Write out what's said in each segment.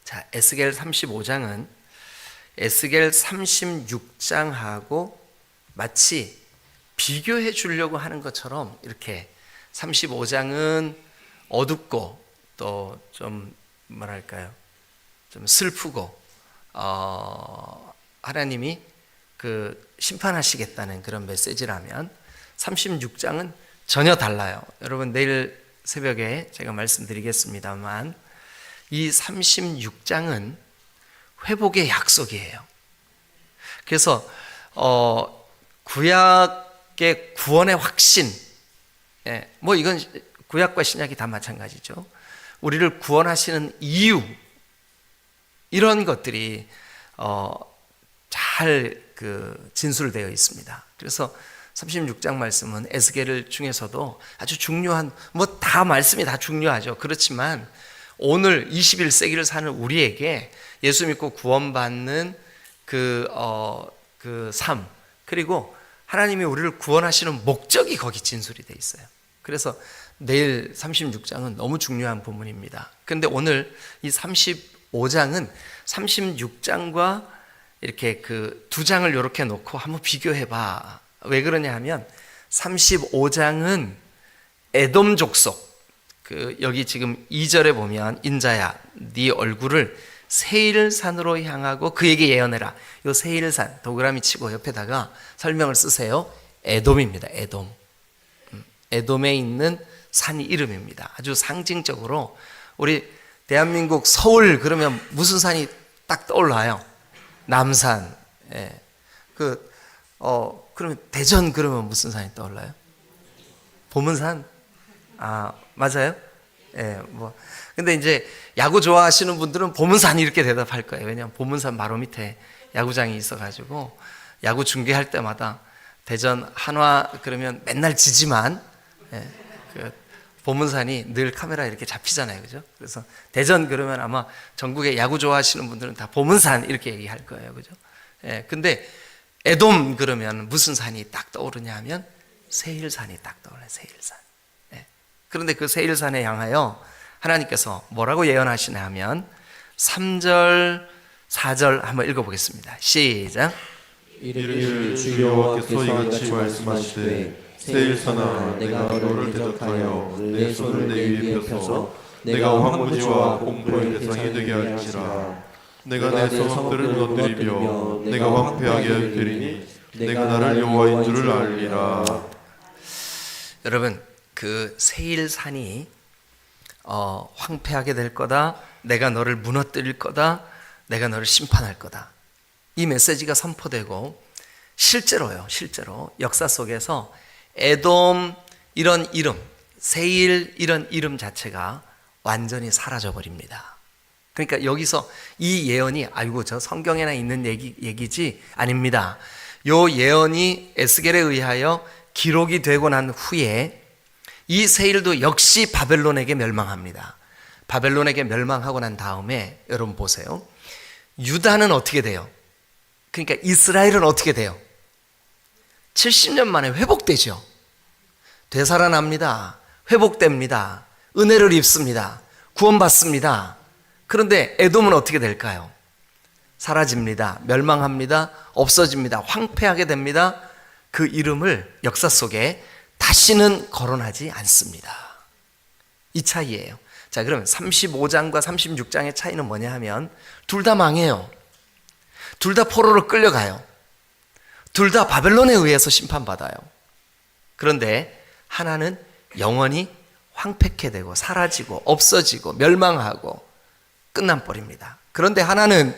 자, 에스겔 35장은 에스겔 36장하고 마치 비교해 주려고 하는 것처럼 이렇게 35장은 어둡고 또 좀 뭐랄까요? 좀 슬프고 하나님이 그 심판하시겠다는 그런 메시지라면 36장은 전혀 달라요. 여러분 내일 새벽에 제가 말씀드리겠습니다만 이 36장은 회복의 약속이에요. 그래서 구약의 구원의 확신, 뭐 이건 구약과 신약이 다 마찬가지죠. 우리를 구원하시는 이유, 이런 것들이 잘 진술되어 있습니다. 그래서 36장 말씀은 에스겔 중에서도 아주 중요한, 뭐 다 말씀이 다 중요하죠. 그렇지만 오늘 21세기를 사는 우리에게 예수 믿고 구원받는 그 삶, 그리고 하나님이 우리를 구원하시는 목적이 거기 진술이 되어 있어요. 그래서 내일 36장은 너무 중요한 부분입니다. 그런데 오늘 이 35장은 36장과 이렇게 그 두 장을 이렇게 놓고 한번 비교해 봐. 왜 그러냐 하면 35장은 에돔 족속, 여기 지금 2절에 보면 인자야 네 얼굴을 세일산으로 향하고 그에게 예언해라. 이 세일산 동그라미 치고 옆에다가 설명을 쓰세요. 에돔입니다. 에돔에 있는 산 이름입니다. 아주 상징적으로 우리 대한민국 서울 그러면 무슨 산이 딱 떠올라요? 남산. 그러면 대전 그러면 무슨 산이 떠올라요? 보문산? 맞아요? 근데 이제 야구 좋아하시는 분들은 보문산 이렇게 대답할 거예요. 왜냐하면 보문산 바로 밑에 야구장이 있어가지고 야구 중계할 때마다 대전 한화 그러면 맨날 지지만 보문산이 늘 카메라에 이렇게 잡히잖아요. 그죠? 그래서 대전 그러면 아마 전국에 야구 좋아하시는 분들은 다 보문산 이렇게 얘기할 거예요. 그죠? 근데 에돔 그러면 무슨 산이 딱 떠오르냐 하면 세일산이 딱 떠올라요. 세일산. 그런데 그 세일산에 향하여 하나님께서 뭐라고 예언하시냐 하면 3절, 4절 한번 읽어보겠습니다. 시작. 이르기를 주 여호와께서 이같이 말씀하시되 세일산아 내가 너를 대적하여 내 손을 내 위에 펴서 내가 황무지와 공포의 대상이 되게 할지라. 내가 내 성읍들을 무너뜨리며 내가 황폐하게 되리니 내가 나를 여호와인 줄을 알리라. 여러분 그 세일산이 황폐하게 될 거다. 내가 너를 무너뜨릴 거다. 내가 너를 심판할 거다. 이 메시지가 선포되고 실제로 역사 속에서 에돔 이런 이름, 세일 이런 이름 자체가 완전히 사라져 버립니다. 그러니까 여기서 이 예언이 아이고 저 성경에나 있는 얘기지 아닙니다. 요 예언이 에스겔에 의하여 기록이 되고 난 후에 이 세일도 역시 바벨론에게 멸망합니다. 바벨론에게 멸망하고 난 다음에 여러분 보세요. 유다는 어떻게 돼요? 그러니까 이스라엘은 어떻게 돼요? 70년 만에 회복되죠. 되살아납니다. 회복됩니다. 은혜를 입습니다. 구원받습니다. 그런데 에돔은 어떻게 될까요? 사라집니다. 멸망합니다. 없어집니다. 황폐하게 됩니다. 그 이름을 역사 속에 다시는 거론하지 않습니다. 이 차이예요. 자, 그러면 35장과 36장의 차이는 뭐냐 하면 둘 다 망해요. 둘 다 포로로 끌려가요. 둘 다 바벨론에 의해서 심판받아요. 그런데 하나는 영원히 황폐케 되고 사라지고 없어지고 멸망하고 끝난버립니다. 그런데 하나는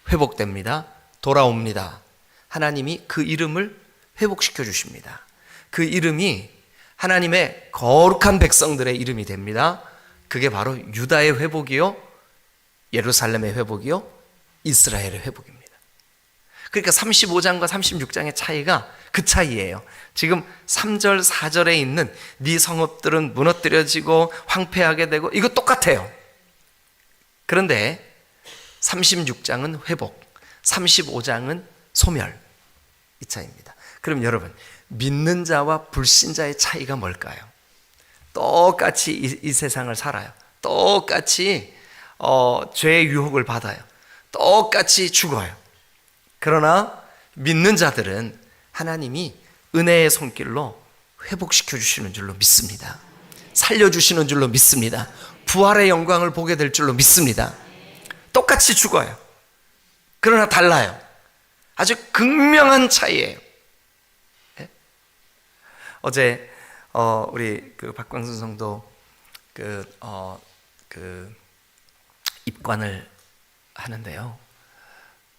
회복됩니다. 돌아옵니다. 하나님이 그 이름을 회복시켜 주십니다. 그 이름이 하나님의 거룩한 백성들의 이름이 됩니다. 그게 바로 유다의 회복이요, 예루살렘의 회복이요, 이스라엘의 회복입니다. 그러니까 35장과 36장의 차이가 그 차이예요. 지금 3절, 4절에 있는 네 성읍들은 무너뜨려지고 황폐하게 되고 이거 똑같아요. 그런데 36장은 회복, 35장은 소멸, 이 차이입니다. 그럼 여러분, 믿는 자와 불신자의 차이가 뭘까요? 똑같이 이 세상을 살아요. 똑같이 죄의 유혹을 받아요. 똑같이 죽어요. 그러나 믿는 자들은 하나님이 은혜의 손길로 회복시켜 주시는 줄로 믿습니다. 살려주시는 줄로 믿습니다. 부활의 영광을 보게 될 줄로 믿습니다. 똑같이 죽어요. 그러나 달라요. 아주 극명한 차이예요. 네? 어제 우리 그 박광순 성도 입관을 하는데요.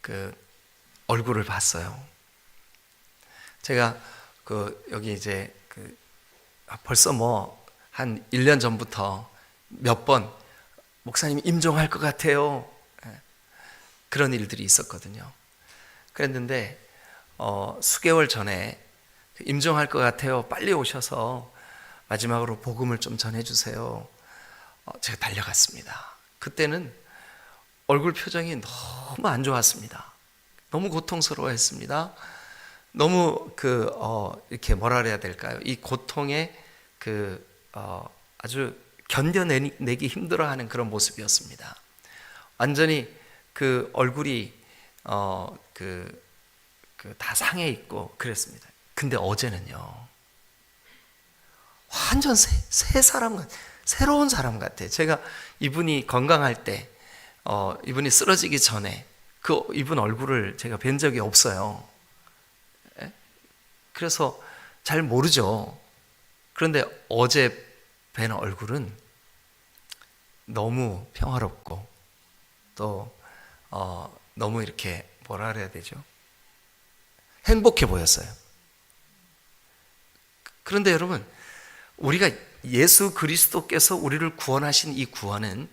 그 얼굴을 봤어요. 제가 여기 이제 벌써 한 1년 전부터 몇 번 목사님이 임종할 것 같아요. 그런 일들이 있었거든요. 그랬는데 수개월 전에 임종할 것 같아요. 빨리 오셔서 마지막으로 복음을 좀 전해주세요. 제가 달려갔습니다. 그때는 얼굴 표정이 너무 안 좋았습니다. 너무 고통스러워했습니다. 너무 이렇게 뭐라 그래야 될까요? 이 고통에 아주 견뎌내기 힘들어하는 그런 모습이었습니다. 완전히 그 얼굴이 다 상해 있고 그랬습니다. 근데 어제는요, 완전 새 사람 같아, 새로운 사람 같아. 제가 이분이 건강할 때, 이분이 쓰러지기 전에 이분 얼굴을 제가 뵌 적이 없어요. 그래서 잘 모르죠. 그런데 어제 뵌 얼굴은 너무 평화롭고 또 너무 이렇게 뭐라 그래야 되죠? 행복해 보였어요. 그런데 여러분, 우리가 예수 그리스도께서 우리를 구원하신 이 구원은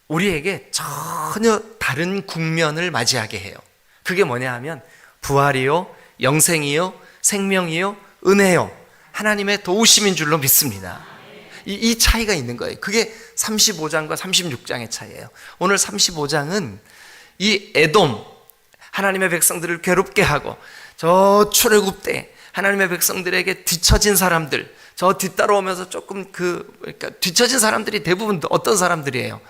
우리에게 전혀 다른 국면을 맞이하게 해요. 그게 뭐냐 하면 부활이요, 영생이요, 생명이요, 은혜요, 하나님의 도우심인 줄로 믿습니다. 이 차이가 있는 거예요. 그게 35장과 36장의 차이예요. 오늘 35장은 이 에돔, 하나님의 백성들을 괴롭게 하고 저 출애굽 때 하나님의 백성들에게 뒤처진 사람들, 저 뒤따라오면서 조금 그러니까 뒤처진 사람들이 대부분 어떤 사람들이에요?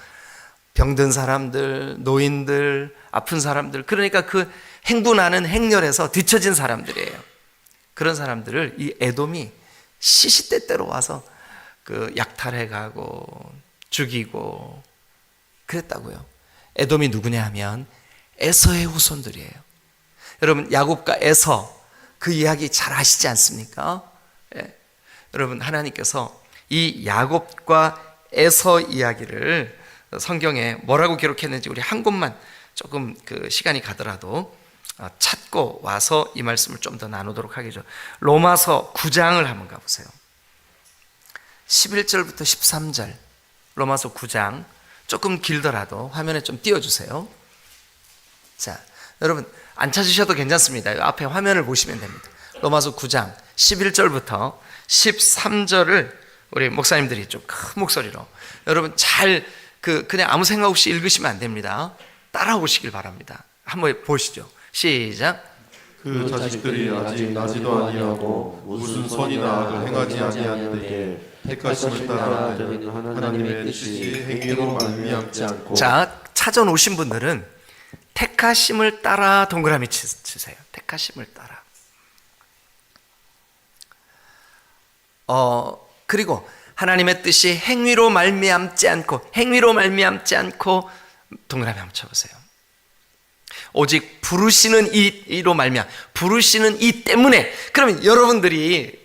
병든 사람들, 노인들, 아픈 사람들, 그러니까 그 행군하는 행렬에서 뒤처진 사람들이에요. 그런 사람들을 이 에돔이 시시때때로 와서 약탈해 가고 죽이고 그랬다고요. 에돔이 누구냐 하면 에서의 후손들이에요. 여러분, 야곱과 에서 그 이야기 잘 아시지 않습니까? 예. 여러분, 하나님께서 이 야곱과 에서 이야기를 성경에 뭐라고 기록했는지 우리 한 곳만 조금 시간이 가더라도 찾고 와서 이 말씀을 좀 더 나누도록 하겠죠. 로마서 9장을 한번 가보세요. 11절부터 13절, 로마서 9장, 조금 길더라도 화면에 좀 띄워주세요. 자, 여러분 안 찾으셔도 괜찮습니다. 앞에 화면을 보시면 됩니다. 로마서 9장 11절부터 13절을 우리 목사님들이 좀 큰 목소리로 여러분 잘 그냥 아무 생각 없이 읽으시면 안 됩니다. 따라오시길 바랍니다. 한번 보시죠. 시작. 그 자식들이 아직 나지도 아니하고 무슨 선이나 악을 행하지 아니하는데 택하심을 따라 하나님의 뜻이 행위로 말미암지 않고. 자, 찾아 놓으신 분들은 택하심을 따라 동그라미 치세요. 택하심을 따라. 그리고 하나님의 뜻이 행위로 말미암지 않고, 행위로 말미암지 않고 동그라미 한번 쳐보세요. 오직 부르시는 이로 말미암, 부르시는 이 때문에. 그러면 여러분들이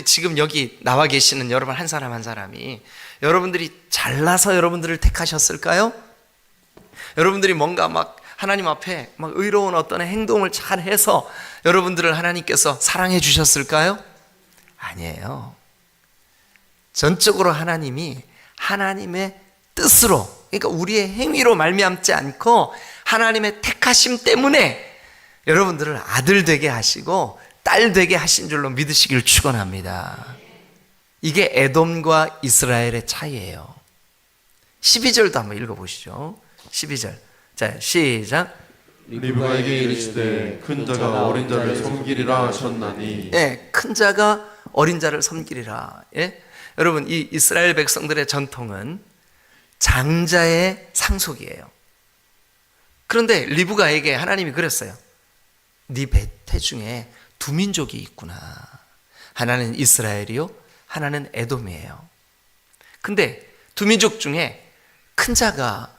지금 여기 나와 계시는 여러분 한 사람 한 사람이 여러분들이 잘나서 여러분들을 택하셨을까요? 여러분들이 뭔가 막 하나님 앞에 막 의로운 어떤 행동을 잘 해서 여러분들을 하나님께서 사랑해 주셨을까요? 아니에요. 전적으로 하나님이 하나님의 뜻으로, 그러니까 우리의 행위로 말미암지 않고 하나님의 택하심 때문에 여러분들을 아들 되게 하시고 딸 되게 하신 줄로 믿으시길 축원합니다. 이게 에돔과 이스라엘의 차이예요. 12절도 한번 읽어보시죠. 12절. 자, 시작. 리브가에게 이르시되 큰 자가 어린 자를 섬기리라 하셨나니. 예, 큰 자가 어린 자를 섬기리라. 예? 여러분, 이 이스라엘 백성들의 전통은 장자의 상속이에요. 그런데 리브가에게 하나님이 그랬어요. 네 배 중에 두 민족이 있구나. 하나는 이스라엘이요, 하나는 에돔이에요. 근데 두 민족 중에 큰 자가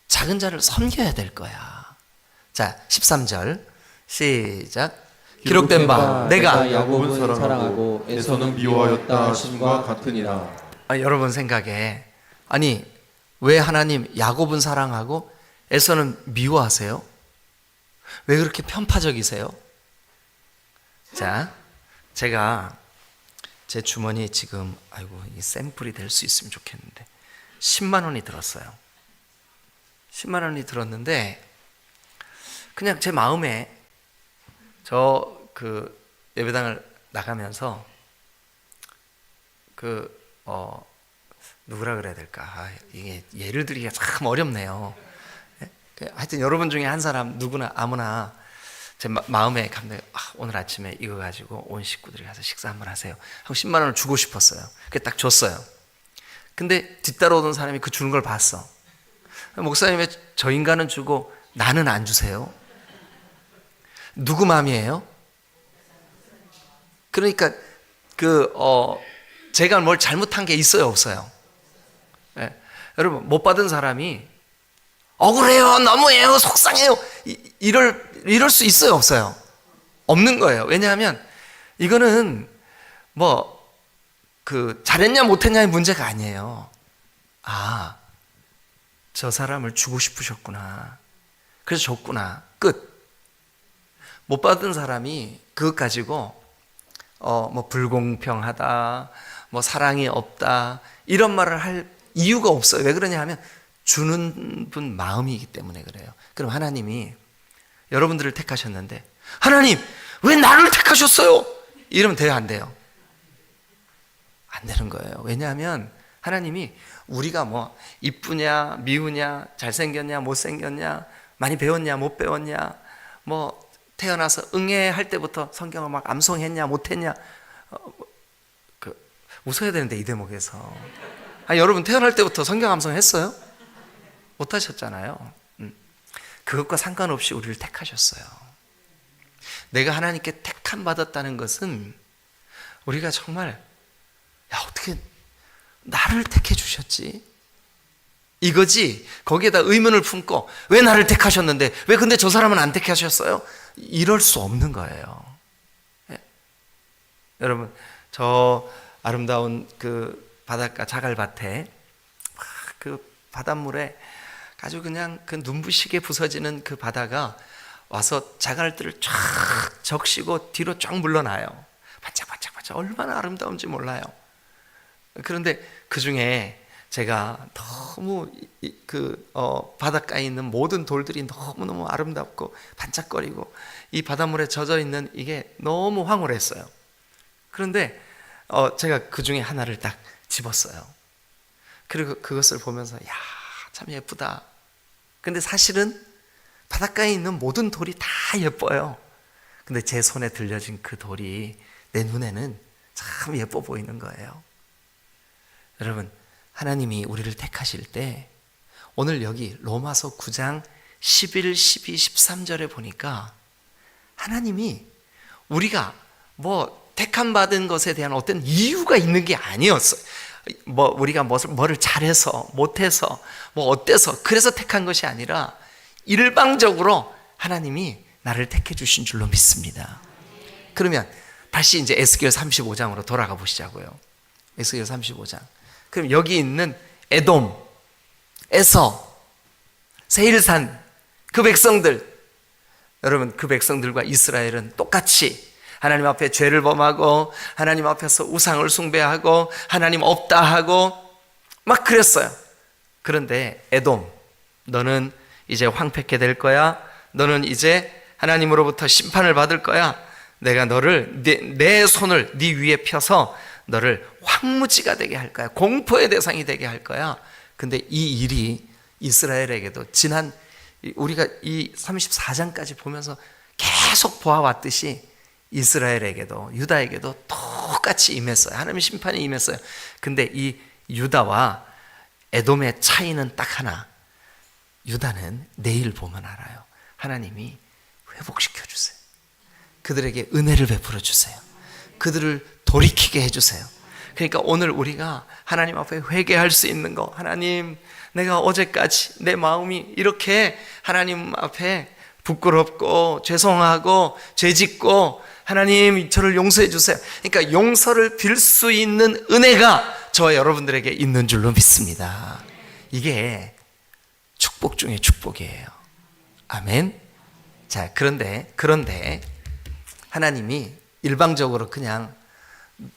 작은 자를 섬겨야 될 거야. 자, 13절 시작. 기록된 바 내가 야곱은 사랑하고 에서는 미워하였다 하심과 같으니라. 여러분 생각에 아니 왜 하나님 야곱은 사랑하고 에서는 미워하세요? 왜 그렇게 편파적이세요? 자, 제가 제 주머니에 지금 아이고 이 샘플이 될 수 있으면 좋겠는데 10만 원이 들었어요. 10만 원이 들었는데 그냥 제 마음에 저 그 예배당을 나가면서 누구라 그래야 될까? 이게 예를 들기가 참 어렵네요. 하여튼 여러분 중에 한 사람 누구나 아무나 제 마음에 감동이 오늘 아침에 이거 가지고 온 식구들이 가서 식사 한번 하세요 하고 10만 원을 주고 싶었어요. 그게 딱 줬어요. 근데 뒤따라오던 사람이 그 주는 걸 봤어. 목사님 왜 저 인간은 주고 나는 안 주세요? 누구 마음이에요? 그러니까 제가 뭘 잘못한 게 있어요, 없어요? 네. 여러분 못 받은 사람이 억울해요, 너무해요, 속상해요 이럴 수 있어요, 없어요? 없는 거예요. 왜냐하면 이거는 잘했냐 못했냐의 문제가 아니에요. 저 사람을 주고 싶으셨구나, 그래서 줬구나, 끝. 못 받은 사람이 그것 가지고 불공평하다, 사랑이 없다 이런 말을 할 이유가 없어요. 왜 그러냐 하면 주는 분 마음이기 때문에 그래요. 그럼 하나님이 여러분들을 택하셨는데 하나님 왜 나를 택하셨어요? 이러면 돼요, 안 돼요? 안 되는 거예요. 왜냐하면 하나님이 우리가 이쁘냐 미우냐 잘생겼냐 못생겼냐 많이 배웠냐 못 배웠냐 태어나서 응애할 때부터 성경을 막 암송했냐 못했냐 웃어야 되는데 이 대목에서 여러분 태어날 때부터 성경 암송했어요? 못하셨잖아요. 그것과 상관없이 우리를 택하셨어요. 내가 하나님께 택함 받았다는 것은 우리가 정말 어떻게 나를 택해 주셨지? 이거지. 거기에다 의문을 품고 왜 나를 택하셨는데 왜 근데 저 사람은 안 택하셨어요? 이럴 수 없는 거예요. 여러분 저 아름다운 그 바닷가 자갈밭에 그 바닷물에 아주 그냥 그 눈부시게 부서지는 그 바다가 와서 자갈들을 쫙 적시고 뒤로 쫙 물러나요. 반짝반짝반짝 얼마나 아름다운지 몰라요. 그런데 그 중에 제가 너무 바닷가에 있는 모든 돌들이 너무너무 아름답고 반짝거리고 이 바닷물에 젖어 있는 이게 너무 황홀했어요. 그런데 제가 그 중에 하나를 딱 집었어요. 그리고 그것을 보면서 참 예쁘다. 근데 사실은 바닷가에 있는 모든 돌이 다 예뻐요. 근데 제 손에 들려진 그 돌이 내 눈에는 참 예뻐 보이는 거예요. 여러분 하나님이 우리를 택하실 때 오늘 여기 로마서 9장 11, 12, 13절에 보니까 하나님이 우리가 택함 받은 것에 대한 어떤 이유가 있는 게 아니었어요. 우리가 뭐를 잘해서 못해서 어때서 그래서 택한 것이 아니라 일방적으로 하나님이 나를 택해 주신 줄로 믿습니다. 그러면 다시 이제 에스겔 35장으로 돌아가 보시자고요. 에스겔 35장. 그럼 여기 있는 에돔, 에서, 세일산 그 백성들, 여러분 그 백성들과 이스라엘은 똑같이 하나님 앞에 죄를 범하고 하나님 앞에서 우상을 숭배하고 하나님 없다 하고 막 그랬어요. 그런데 에돔, 너는 이제 황폐케 될 거야. 너는 이제 하나님으로부터 심판을 받을 거야. 내가 너를 내 손을 네 위에 펴서 너를 황무지가 되게 할 거야. 공포의 대상이 되게 할 거야. 근데 이 일이 이스라엘에게도 지난 우리가 이 34장까지 보면서 계속 보아왔듯이 이스라엘에게도 유다에게도 똑같이 임했어요. 하나님의 심판이 임했어요. 근데 이 유다와 에돔의 차이는 딱 하나. 유다는 내일 보면 알아요. 하나님이 회복시켜 주세요. 그들에게 은혜를 베풀어 주세요. 그들을 돌이키게 해주세요. 그러니까 오늘 우리가 하나님 앞에 회개할 수 있는 거, 하나님, 내가 어제까지 내 마음이 이렇게 하나님 앞에 부끄럽고 죄송하고 죄짓고 하나님 저를 용서해 주세요. 그러니까 용서를 빌 수 있는 은혜가 저와 여러분들에게 있는 줄로 믿습니다. 이게 축복 중에 축복이에요. 아멘. 자, 그런데 하나님이 일방적으로 그냥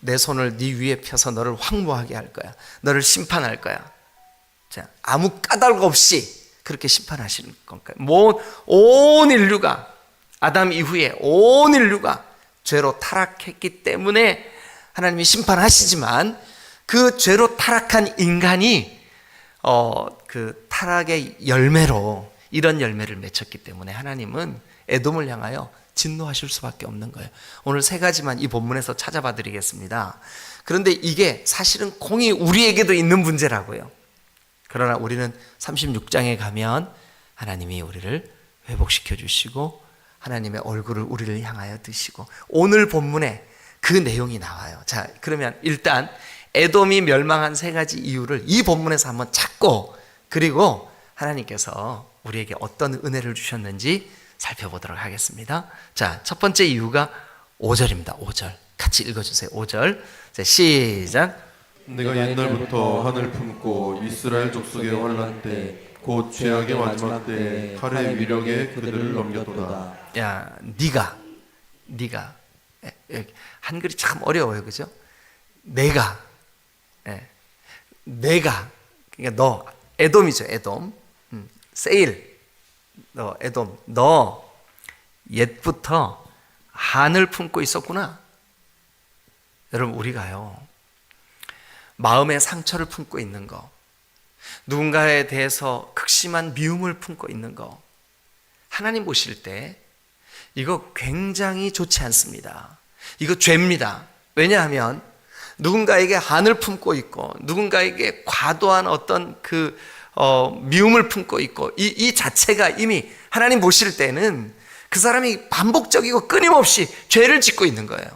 내 손을 네 위에 펴서 너를 황무하게 할 거야. 너를 심판할 거야. 자, 아무 까닭 없이 그렇게 심판하시는 건가요? 온 인류가, 아담 이후에 온 인류가 죄로 타락했기 때문에 하나님이 심판하시지만 그 죄로 타락한 인간이 그 타락의 열매로 이런 열매를 맺혔기 때문에 하나님은 에돔을 향하여 진노하실 수밖에 없는 거예요. 오늘 세 가지만 이 본문에서 찾아봐 드리겠습니다. 그런데 이게 사실은 공이 우리에게도 있는 문제라고요. 그러나 우리는 36장에 가면 하나님이 우리를 회복시켜 주시고 하나님의 얼굴을 우리를 향하여 드시고 오늘 본문에 그 내용이 나와요. 자, 그러면 일단 에돔이 멸망한 세 가지 이유를 이 본문에서 한번 찾고 그리고 하나님께서 우리에게 어떤 은혜를 주셨는지 살펴보도록 하겠습니다. 자, 첫 번째 이유가 5절입니다. 5절 같이 읽어주세요. 5절 시작. 내가 옛날부터 하늘 품고 이스라엘 족속의 환난 때 곧 죄악의 마지막 때 칼의 위력에 그들을 넘겼도다. 야, 네가 한글이 참 어려워요, 그죠? 내가 그러니까 너 에돔이죠, 에돔. 세일, 너 에돔, 너 옛부터 한을 품고 있었구나. 여러분, 우리가요 마음의 상처를 품고 있는 거, 누군가에 대해서 극심한 미움을 품고 있는 거, 하나님 보실 때 이거 굉장히 좋지 않습니다. 이거 죄입니다. 왜냐하면 누군가에게 한을 품고 있고 누군가에게 과도한 어떤 미움을 품고 있고 이 자체가 이미 하나님 보실 때는 그 사람이 반복적이고 끊임없이 죄를 짓고 있는 거예요.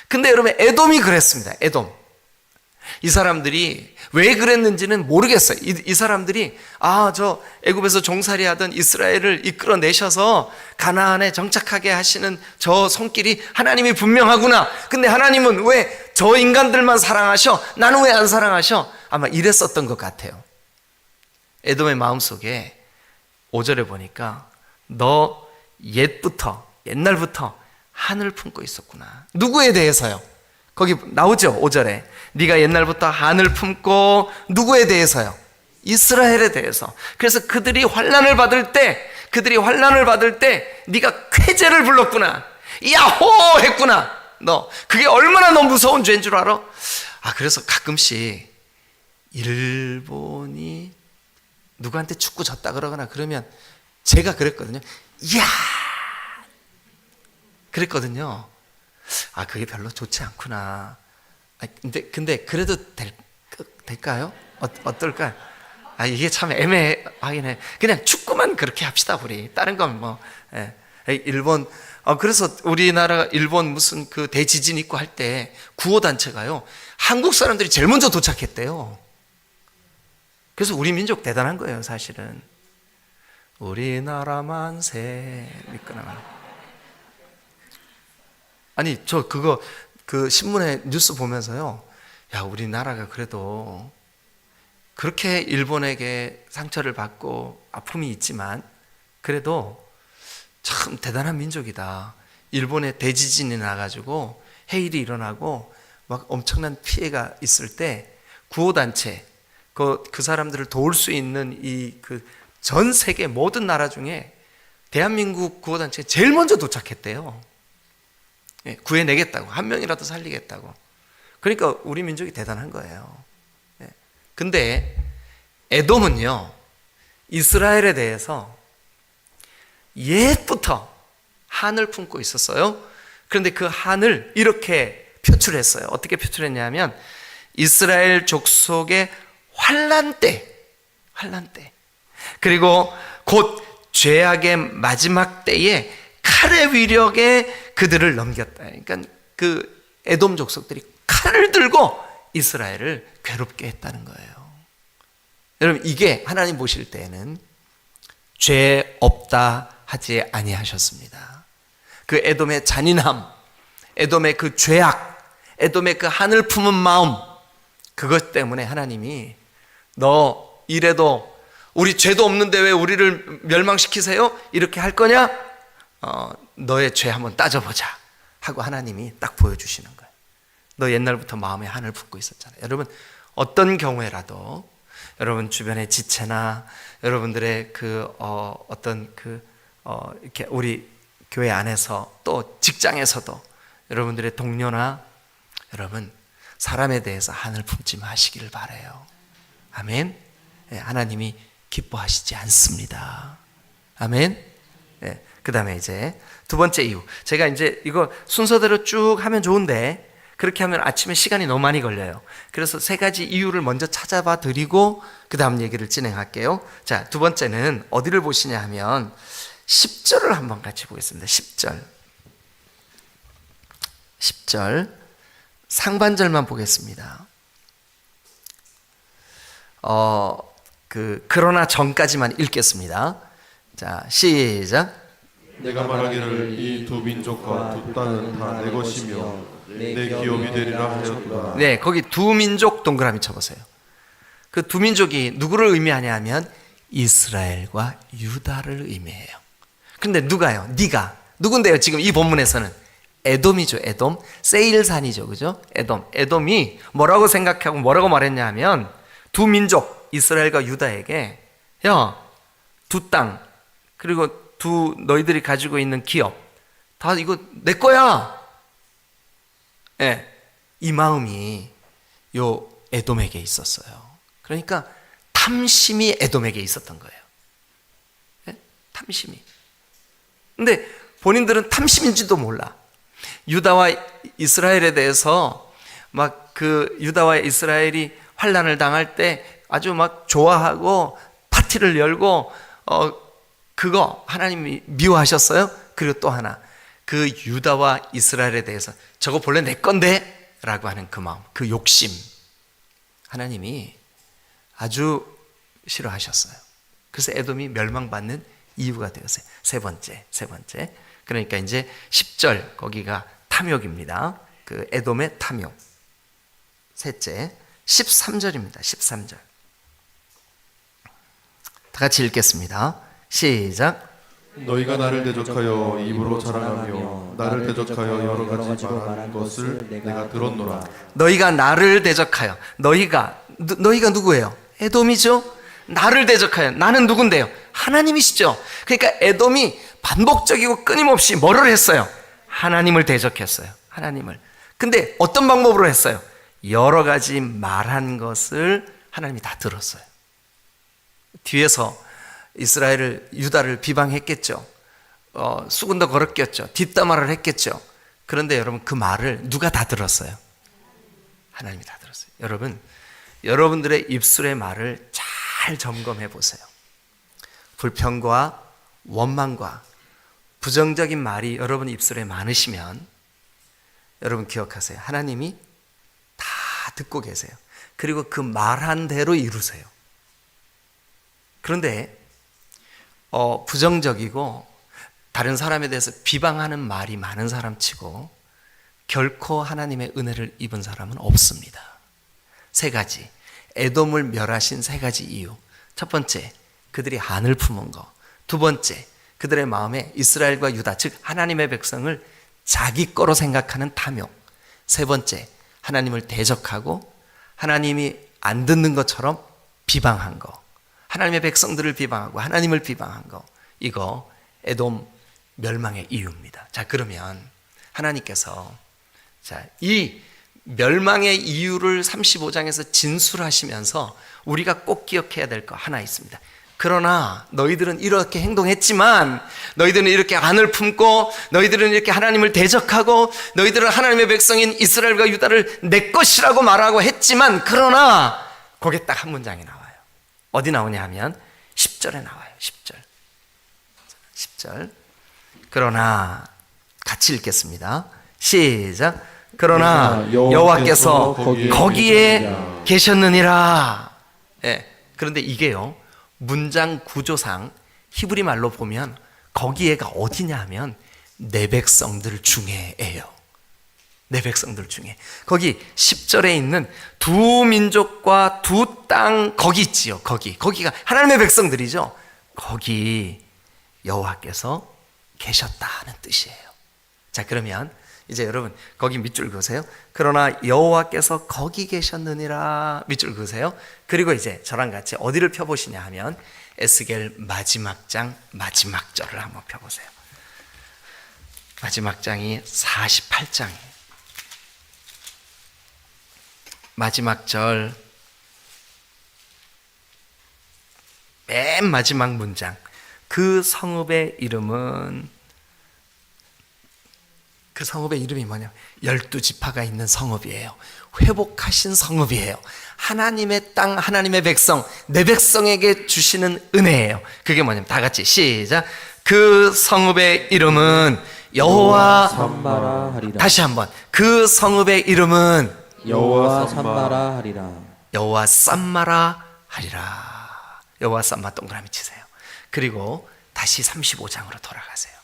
근데 여러분, 에돔이 그랬습니다. 에돔. 이 사람들이 왜 그랬는지는 모르겠어요. 이 사람들이 저 애굽에서 종살이 하던 이스라엘을 이끌어내셔서 가나안에 정착하게 하시는 저 손길이 하나님이 분명하구나. 근데 하나님은 왜 저 인간들만 사랑하셔? 나는 왜 안 사랑하셔? 아마 이랬었던 것 같아요. 에돔의 마음속에 5절에 보니까 너 옛날부터 한을 품고 있었구나. 누구에 대해서요? 거기 나오죠, 5절에. 네가 옛날부터 한을 품고 누구에 대해서요? 이스라엘에 대해서. 그래서 그들이 환난을 받을 때 네가 쾌제를 불렀구나. 야호 했구나. 너 그게 얼마나 너 무서운 죄인 줄 알아? 그래서 가끔씩 일본이 누구한테 축구 졌다 그러거나 그러면 제가 그랬거든요. 이야 그랬거든요. 그게 별로 좋지 않구나. 근데 그래도 될까요? 어떨까요? 이게 참 애매하긴 해. 그냥 축구만 그렇게 합시다, 우리. 다른 건 뭐. 일본, 그래서 우리나라, 일본 무슨 그 대지진 있고 할 때 구호단체가요, 한국 사람들이 제일 먼저 도착했대요. 그래서 우리 민족 대단한 거예요, 사실은. 우리나라 만세, 믿거나. 저 그 신문에 뉴스 보면서요, 야, 우리나라가 그래도 그렇게 일본에게 상처를 받고 아픔이 있지만 그래도 참 대단한 민족이다. 일본에 대지진이 나가지고 해일이 일어나고 막 엄청난 피해가 있을 때 구호단체, 그 사람들을 도울 수 있는 전 세계 모든 나라 중에 대한민국 구호단체가 제일 먼저 도착했대요. 구해내겠다고, 한 명이라도 살리겠다고. 그러니까 우리 민족이 대단한 거예요. 근데 에돔은요, 이스라엘에 대해서 옛부터 한을 품고 있었어요. 그런데 그 한을 이렇게 표출했어요. 어떻게 표출했냐면 이스라엘 족속의 환난 때. 그리고 곧 죄악의 마지막 때에 칼의 위력에 그들을 넘겼다. 그러니까 그 에돔 족속들이 칼을 들고 이스라엘을 괴롭게 했다는 거예요. 여러분, 이게 하나님 보실 때에는 죄 없다 하지 아니하셨습니다. 그 에돔의 잔인함, 에돔의 그 죄악, 에돔의 그 하늘 품은 마음, 그것 때문에 하나님이 너 이래도 우리 죄도 없는데 왜 우리를 멸망시키세요? 이렇게 할 거냐? 너의 죄 한번 따져보자 하고 하나님이 딱 보여주시는 거예요. 너 옛날부터 마음에 한을 품고 있었잖아요. 여러분, 어떤 경우에라도 여러분 주변의 지체나 여러분들의 이렇게 우리 교회 안에서 또 직장에서도 여러분들의 동료나 여러분 사람에 대해서 한을 품지 마시기를 바라요. 아멘. 네, 하나님이 기뻐하시지 않습니다. 아멘. 네, 그 다음에 이제 두 번째 이유. 제가 이제 이거 순서대로 쭉 하면 좋은데 그렇게 하면 아침에 시간이 너무 많이 걸려요. 그래서 세 가지 이유를 먼저 찾아봐 드리고 그 다음 얘기를 진행할게요. 자, 두 번째는 어디를 보시냐 하면 10절을 한번 같이 보겠습니다. 10절 상반절만 보겠습니다. 그러나 전까지만 읽겠습니다. 자, 시작. 내가 말하기를 이 두 민족과 두 땅은 다 내 것이며 내 기업이 되리라 하였도다. 네, 거기 두 민족 동그라미 쳐보세요. 그 두 민족이 누구를 의미하냐 하면 이스라엘과 유다를 의미해요. 근데 누가요? 네가 누군데요? 지금 이 본문에서는 에돔이죠. 에돔, 세일산이죠, 그죠? 에돔이 뭐라고 생각하고 뭐라고 말했냐 하면 두 민족 이스라엘과 유다에게 야, 두 땅 그리고 두 너희들이 가지고 있는 기업 다 이거 내 거야. 예, 이 마음이 요 에돔에게 있었어요. 그러니까 탐심이 에돔에게 있었던 거예요. 예? 탐심이. 근데 본인들은 탐심인지도 몰라. 유다와 이스라엘에 대해서 막 그 유다와 이스라엘이 환난을 당할 때 아주 막 좋아하고 파티를 열고 그거 하나님이 미워하셨어요. 그리고 또 하나 그 유다와 이스라엘에 대해서 저거 본래 내 건데 라고 하는 그 마음, 그 욕심 하나님이 아주 싫어하셨어요. 그래서 에돔이 멸망받는 이유가 되었어요. 세 번째. 그러니까 이제 10절 거기가 탐욕입니다. 그 에돔의 탐욕. 셋째 13절입니다. 13절 다 같이 읽겠습니다. 시작. 너희가 나를 대적하여 입으로 자랑하며 나를 대적하여 여러 가지 말하는 것을 내가 들었노라. 너희가 나를 대적하여 너희가 누구예요? 에돔이죠. 나를 대적하여 나는 누군데요? 하나님이시죠. 그러니까 에돔이 반복적이고 끊임없이 뭐를 했어요? 하나님을 대적했어요. 하나님을. 근데 어떤 방법으로 했어요? 여러 가지 말한 것을 하나님이 다 들었어요. 뒤에서 이스라엘을 유다를 비방했겠죠. 수군도 걸었겠죠. 뒷담화를 했겠죠. 그런데 여러분 그 말을 누가 다 들었어요? 하나님이 다 들었어요. 여러분, 여러분들의 입술의 말을 잘 점검해 보세요. 불평과 원망과 부정적인 말이 여러분 입술에 많으시면 여러분 기억하세요. 하나님이 다 듣고 계세요. 그리고 그 말한 대로 이루세요. 그런데 부정적이고 다른 사람에 대해서 비방하는 말이 많은 사람 치고 결코 하나님의 은혜를 입은 사람은 없습니다. 세 가지, 에돔을 멸하신 세 가지 이유. 첫 번째, 그들이 한을 품은 거. 두 번째, 그들의 마음에 이스라엘과 유다, 즉 하나님의 백성을 자기 거로 생각하는 탐욕. 세 번째, 하나님을 대적하고 하나님이 안 듣는 것처럼 비방한 거. 하나님의 백성들을 비방하고 하나님을 비방한 거. 이거 에돔 멸망의 이유입니다. 자, 그러면 하나님께서 이 멸망의 이유를 35장에서 진술하시면서 우리가 꼭 기억해야 될 거 하나 있습니다. 그러나 너희들은 이렇게 행동했지만, 너희들은 이렇게 안을 품고, 너희들은 이렇게 하나님을 대적하고, 너희들은 하나님의 백성인 이스라엘과 유다를 내 것이라고 말하고 했지만, 그러나 거기에 딱 한 문장이 나와요. 어디 나오냐 하면 10절에 나와요. 10절. 그러나 같이 읽겠습니다. 시작. 그러나 여호와께서 거기에 계셨느니라. 예. 그런데 이게요, 문장 구조상 히브리 말로 보면 거기에가 어디냐 하면 내 백성들 중에예요. 내 백성들 중에. 거기 10절에 있는 두 민족과 두 땅, 거기 있지요. 거기가 하나님의 백성들이죠. 거기 여호와께서 계셨다는 뜻이에요. 자, 그러면 이제 여러분 거기 밑줄 그으세요. 그러나 여호와께서 거기 계셨느니라, 밑줄 그으세요. 그리고 이제 저랑 같이 어디를 펴보시냐 하면 에스겔 마지막 장 마지막 절을 한번 펴보세요. 마지막 장이 48장이에요. 마지막 절 맨 마지막 문장. 그 성읍의 이름이 뭐냐? 12지파가 있는 성읍이에요. 회복하신 성읍이에요. 하나님의 땅, 하나님의 백성, 내 백성에게 주시는 은혜예요. 그게 뭐냐면 다 같이 시작. 그 성읍의 이름은 여호와 삼마라 하리라. 다시 한번. 그 성읍의 이름은 여호와 삼마라 하리라. 여호와 쌈마라 하리라. 여호와 쌈마 동그라미 치세요. 그리고 다시 35장으로 돌아가세요.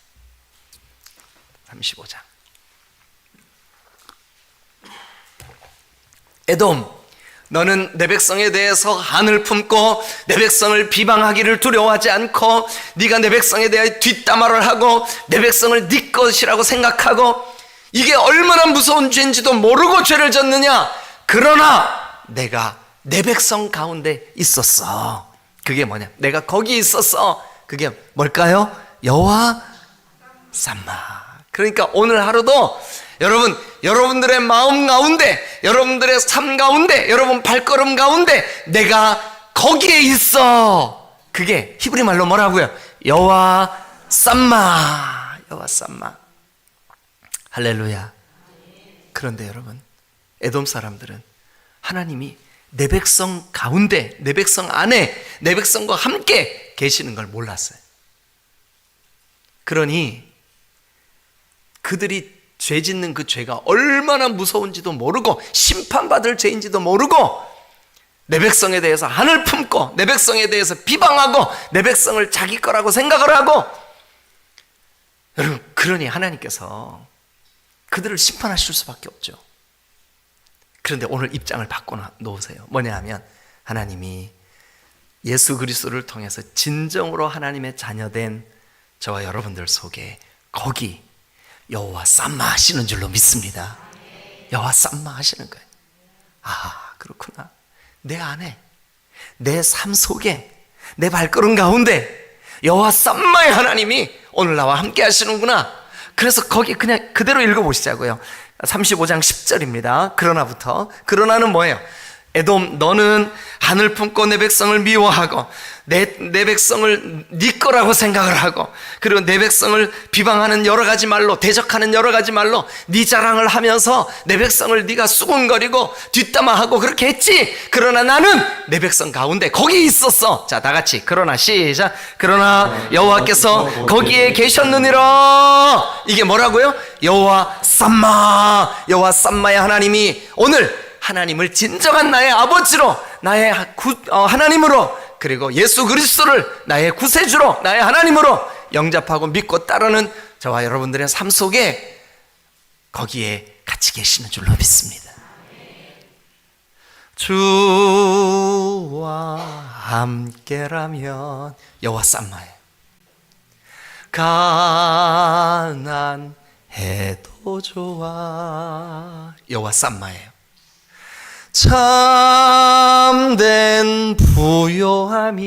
35장. 에돔, 너는 내 백성에 대해서 한을 품고 내 백성을 비방하기를 두려워하지 않고 네가 내 백성에 대해 뒷담화를 하고 내 백성을 네 것이라고 생각하고 이게 얼마나 무서운 죄인지도 모르고 죄를 졌느냐. 그러나 내가 내 백성 가운데 있었어. 그게 뭐냐? 내가 거기 있었어. 그게 뭘까요? 여호와 쌈마. 그러니까 오늘 하루도 여러분들의 마음 가운데, 여러분들의 삶 가운데, 여러분 발걸음 가운데 내가 거기에 있어. 그게 히브리 말로 뭐라고요? 여호와 쌈마. 여호와 쌈마. 할렐루야. 그런데 여러분, 에돔 사람들은 하나님이 내 백성 가운데, 내 백성 안에, 내 백성과 함께 계시는 걸 몰랐어요. 그러니 그들이 죄 짓는 그 죄가 얼마나 무서운지도 모르고 심판받을 죄인지도 모르고 내 백성에 대해서 한을 품고 내 백성에 대해서 비방하고 내 백성을 자기 거라고 생각을 하고, 여러분, 그러니 하나님께서 그들을 심판하실 수밖에 없죠. 그런데 오늘 입장을 바꿔 놓으세요. 뭐냐 하면 하나님이 예수 그리스도를 통해서 진정으로 하나님의 자녀된 저와 여러분들 속에 거기 여호와 쌈마 하시는 줄로 믿습니다. 여호와 쌈마 하시는 거예요. 아, 그렇구나. 내 안에, 내 삶 속에, 내 발걸음 가운데 여호와 쌈마의 하나님이 오늘 나와 함께 하시는구나. 그래서 거기 그냥 그대로 읽어보시자고요. 35장 10절입니다. 그러나는 뭐예요? 에돔, 너는 한을 품고 내 백성을 미워하고 내 백성을 네 거라고 생각을 하고, 그리고 내 백성을 비방하는 여러 가지 말로, 대적하는 여러 가지 말로 네 자랑을 하면서 내 백성을 네가 수군거리고 뒷담화하고 그렇게 했지. 그러나 나는 내 백성 가운데 거기 있었어. 자, 다 같이. 그러나 시작. 그러나 여호와께서 거기에 계셨느니라. 이게 뭐라고요? 여호와 쌈마. 여호와 쌈마의 하나님이 오늘 하나님을 진정한 나의 아버지로, 나의 하나님으로, 그리고 예수 그리스도를 나의 구세주로, 나의 하나님으로 영접하고 믿고 따르는 저와 여러분들의 삶 속에 거기에 같이 계시는 줄로 믿습니다. 주와 함께라면 여호와 쌈마예요. 가난해도 좋아. 여호와 쌈마예요. 참된 부요함이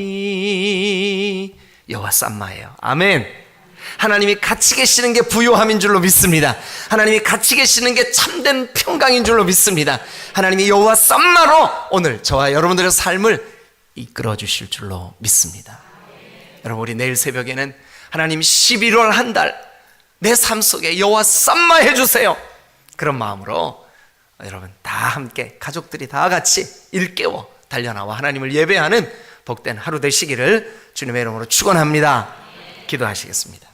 여호와 쌈마예요. 아멘. 하나님이 같이 계시는 게 부요함인 줄로 믿습니다. 하나님이 같이 계시는 게 참된 평강인 줄로 믿습니다. 하나님이 여호와 쌈마로 오늘 저와 여러분들의 삶을 이끌어 주실 줄로 믿습니다. 여러분, 우리 내일 새벽에는 하나님 11월 한 달 내 삶 속에 여호와 쌈마 해주세요. 그런 마음으로 여러분 다 함께 가족들이 다 같이 일깨워 달려나와 하나님을 예배하는 복된 하루 되시기를 주님의 이름으로 축원합니다. 기도하시겠습니다.